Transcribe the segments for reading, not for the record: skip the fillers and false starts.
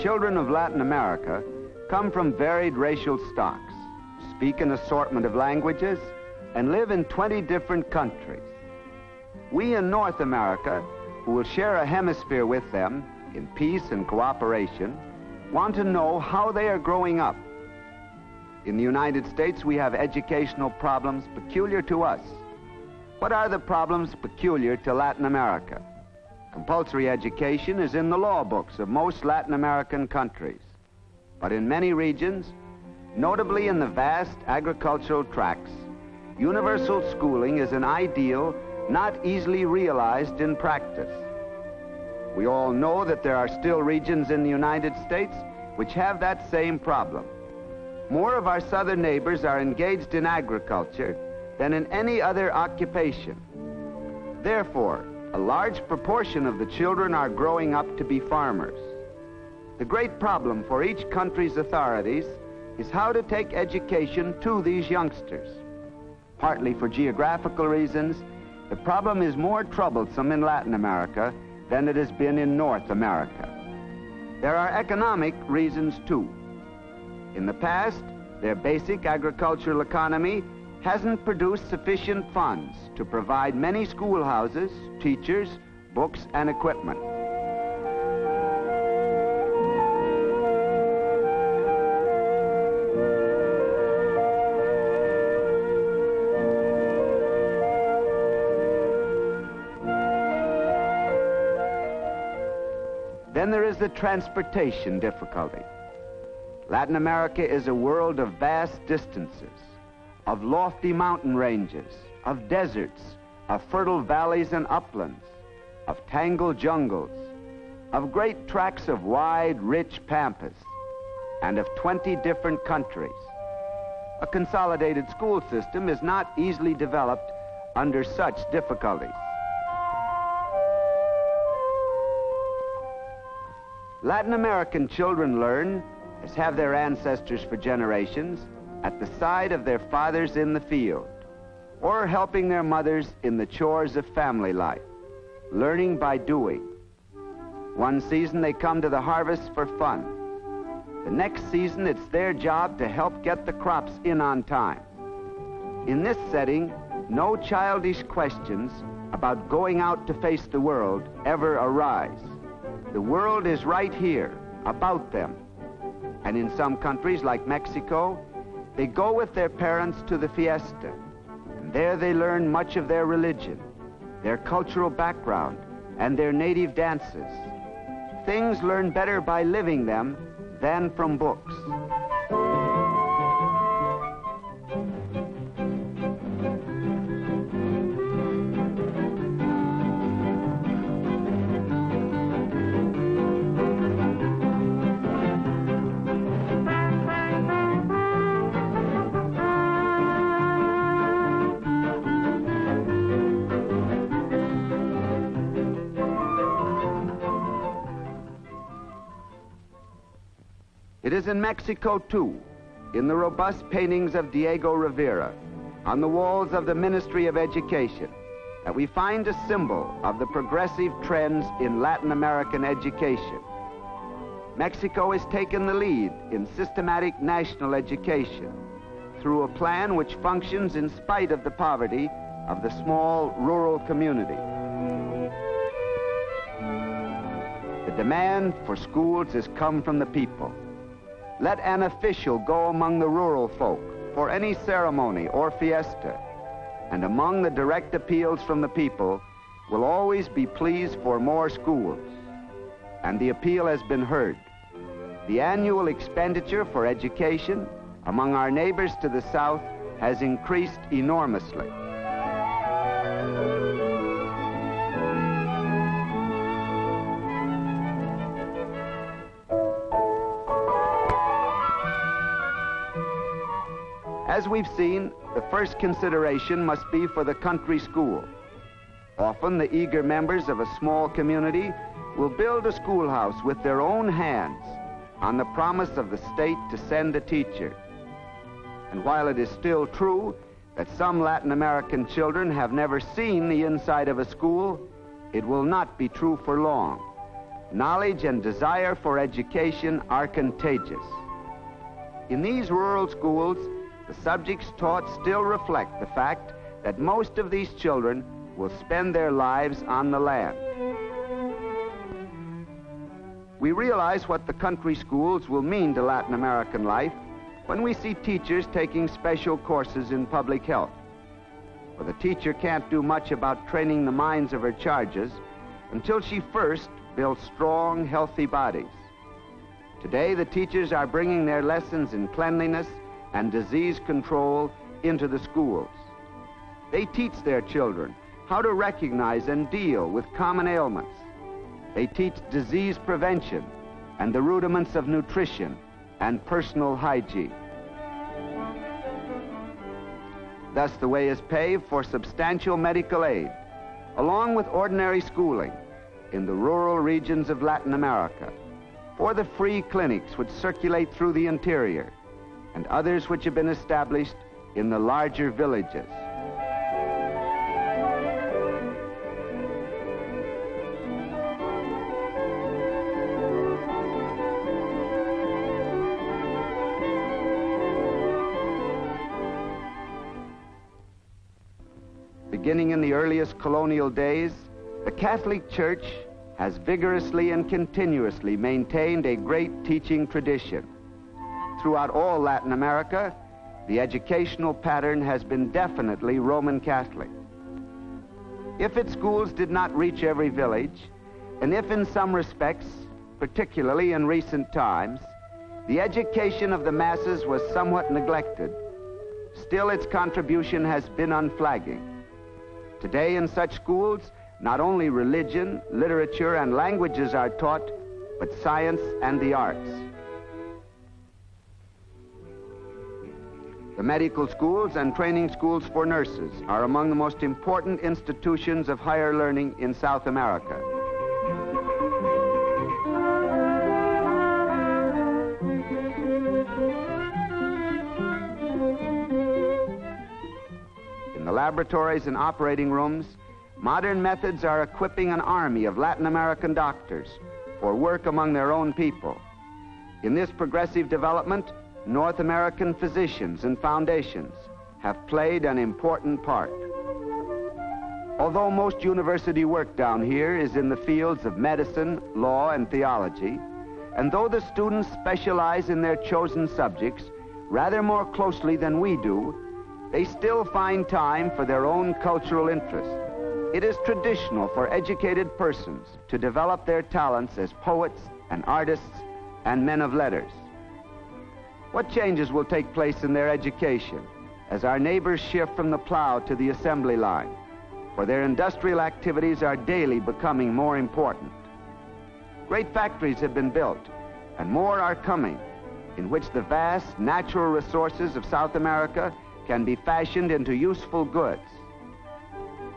children of Latin America come from varied racial stocks, speak an assortment of languages, and live in 20 different countries. We in North America, who will share a hemisphere with them in peace and cooperation, want to know how they are growing up. In the United States, we have educational problems peculiar to us. What are the problems peculiar to Latin America? Compulsory education is in the law books of most Latin American countries. But in many regions, notably in the vast agricultural tracts, universal schooling is an ideal not easily realized in practice. We all know that there are still regions in the United States which have that same problem. More of our southern neighbors are engaged in agriculture than in any other occupation. Therefore, a large proportion of the children are growing up to be farmers. The great problem for each country's authorities is how to take education to these youngsters. Partly for geographical reasons, the problem is more troublesome in Latin America than it has been in North America. There are economic reasons too. In the past, their basic agricultural economy hasn't produced sufficient funds to provide many schoolhouses, teachers, books, and equipment. Then there is the transportation difficulty. Latin America is a world of vast distances, of lofty mountain ranges, of deserts, of fertile valleys and uplands, of tangled jungles, of great tracts of wide, rich pampas, and of 20 different countries. A consolidated school system is not easily developed under such difficulties. Latin American children learn, as have their ancestors for generations, at the side of their fathers in the field, or helping their mothers in the chores of family life, learning by doing. One season they come to the harvest for fun. The next season it's their job to help get the crops in on time. In this setting, no childish questions about going out to face the world ever arise. The world is right here, about them. And in some countries like Mexico, they go with their parents to the fiesta. And there they learn much of their religion, their cultural background, and their native dances. Things learned better by living them than from books. It is in Mexico, too, in the robust paintings of Diego Rivera, on the walls of the Ministry of Education, that we find a symbol of the progressive trends in Latin American education. Mexico has taken the lead in systematic national education through a plan which functions in spite of the poverty of the small rural community. The demand for schools has come from the people. Let an official go among the rural folk for any ceremony or fiesta, and among the direct appeals from the people will always be pleas for more schools. And the appeal has been heard. The annual expenditure for education among our neighbors to the south has increased enormously. As we've seen, the first consideration must be for the country school. Often the eager members of a small community will build a schoolhouse with their own hands on the promise of the state to send a teacher. And while it is still true that some Latin American children have never seen the inside of a school, it will not be true for long. knowledge and desire for education are contagious. In these rural schools, the subjects taught still reflect the fact that most of these children will spend their lives on the land. We realize what the country schools will mean to Latin American life when we see teachers taking special courses in public health. For the teacher can't do much about training the minds of her charges until she first builds strong, healthy bodies. Today, the teachers are bringing their lessons in cleanliness and disease control into the schools. They teach their children how to recognize and deal with common ailments. They teach disease prevention and the rudiments of nutrition and personal hygiene. Thus, the way is paved for substantial medical aid, along with ordinary schooling in the rural regions of Latin America, for the free clinics which circulate through the interior, and others which have been established in the larger villages. Beginning in the earliest colonial days, the Catholic Church has vigorously and continuously maintained a great teaching tradition. Throughout all Latin America, the educational pattern has been definitely Roman Catholic. If its schools did not reach every village, and if in some respects, particularly in recent times, the education of the masses was somewhat neglected, still its contribution has been unflagging. Today in such schools, not only religion, literature, and languages are taught, but science and the arts. The medical schools and training schools for nurses are among the most important institutions of higher learning in South America. In the laboratories and operating rooms, modern methods are equipping an army of Latin American doctors for work among their own people. In this progressive development, North American physicians and foundations have played an important part. Although most university work down here is in the fields of medicine, law, and theology, and though the students specialize in their chosen subjects rather more closely than we do, they still find time for their own cultural interest. It is traditional for educated persons to develop their talents as poets and artists and men of letters. What changes will take place in their education as our neighbors shift from the plow to the assembly line, for their industrial activities are daily becoming more important. Great factories have been built, and more are coming, in which the vast natural resources of South America can be fashioned into useful goods.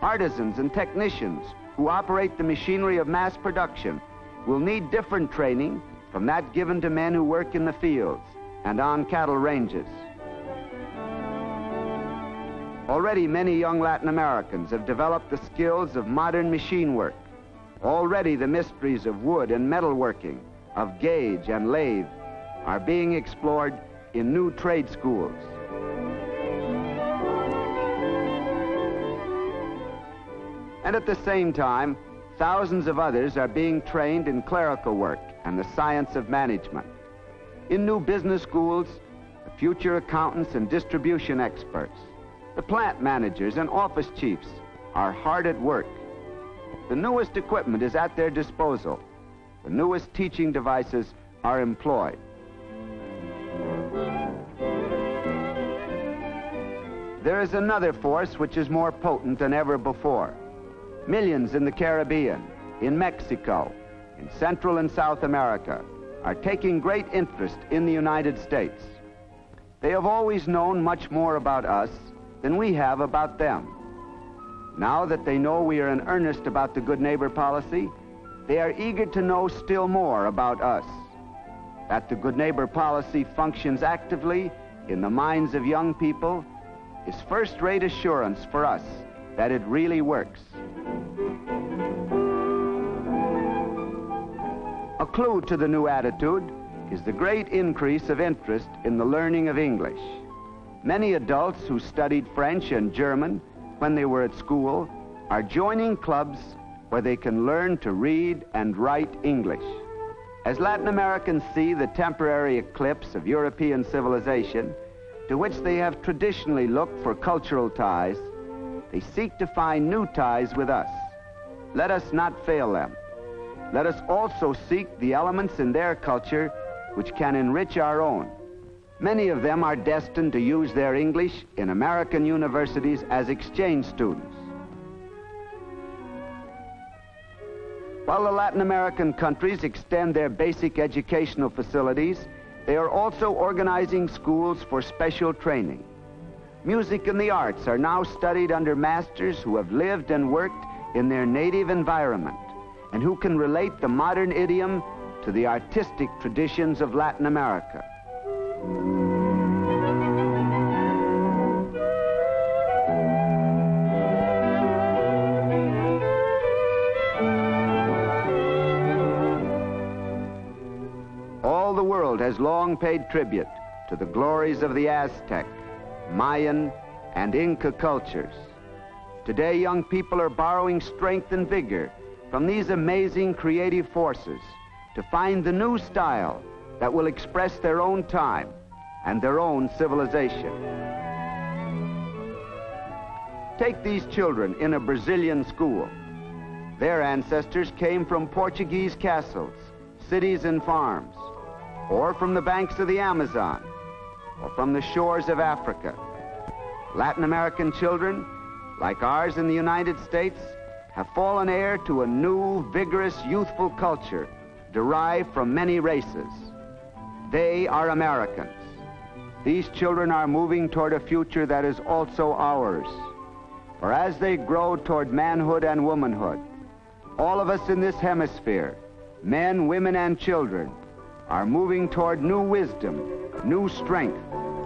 Artisans and technicians who operate the machinery of mass production will need different training from that given to men who work in the fields and on cattle ranges. Already many young Latin Americans have developed the skills of modern machine work. Already the mysteries of wood and metalworking, of gauge and lathe, are being explored in new trade schools. And at the same time, thousands of others are being trained in clerical work and the science of management. In new business schools, the future accountants and distribution experts, the plant managers and office chiefs are hard at work. The newest equipment is at their disposal. The newest teaching devices are employed. There is another force which is more potent than ever before. Millions in the Caribbean, in Mexico, in Central and South America are taking great interest in the United States. They have always known much more about us than we have about them. Now that they know we are in earnest about the good neighbor policy, they are eager to know still more about us. That the good neighbor policy functions actively in the minds of young people is first-rate assurance for us that it really works. A clue to the new attitude is the great increase of interest in the learning of English. Many adults who studied French and German when they were at school are joining clubs where they can learn to read and write English. As Latin Americans see the temporary eclipse of European civilization, to which they have traditionally looked for cultural ties, they seek to find new ties with us. Let us not fail them. Let us also seek the elements in their culture which can enrich our own. Many of them are destined to use their English in American universities as exchange students. While the Latin American countries extend their basic educational facilities, they are also organizing schools for special training. Music and the arts are now studied under masters who have lived and worked in their native environment and who can relate the modern idiom to the artistic traditions of Latin America. All the world has long paid tribute to the glories of the Aztec, Mayan, and Inca cultures. Today, young people are borrowing strength and vigor from these amazing creative forces to find the new style that will express their own time and their own civilization. Take these children in a Brazilian school. Their ancestors came from Portuguese castles, cities, and farms, or from the banks of the Amazon, or from the shores of Africa. Latin American children, like ours in the United States, have fallen heir to a new, vigorous, youthful culture derived from many races. They are Americans. These children are moving toward a future that is also ours. For as they grow toward manhood and womanhood, all of us in this hemisphere, men, women, and children, are moving toward new wisdom, new strength,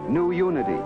new unity.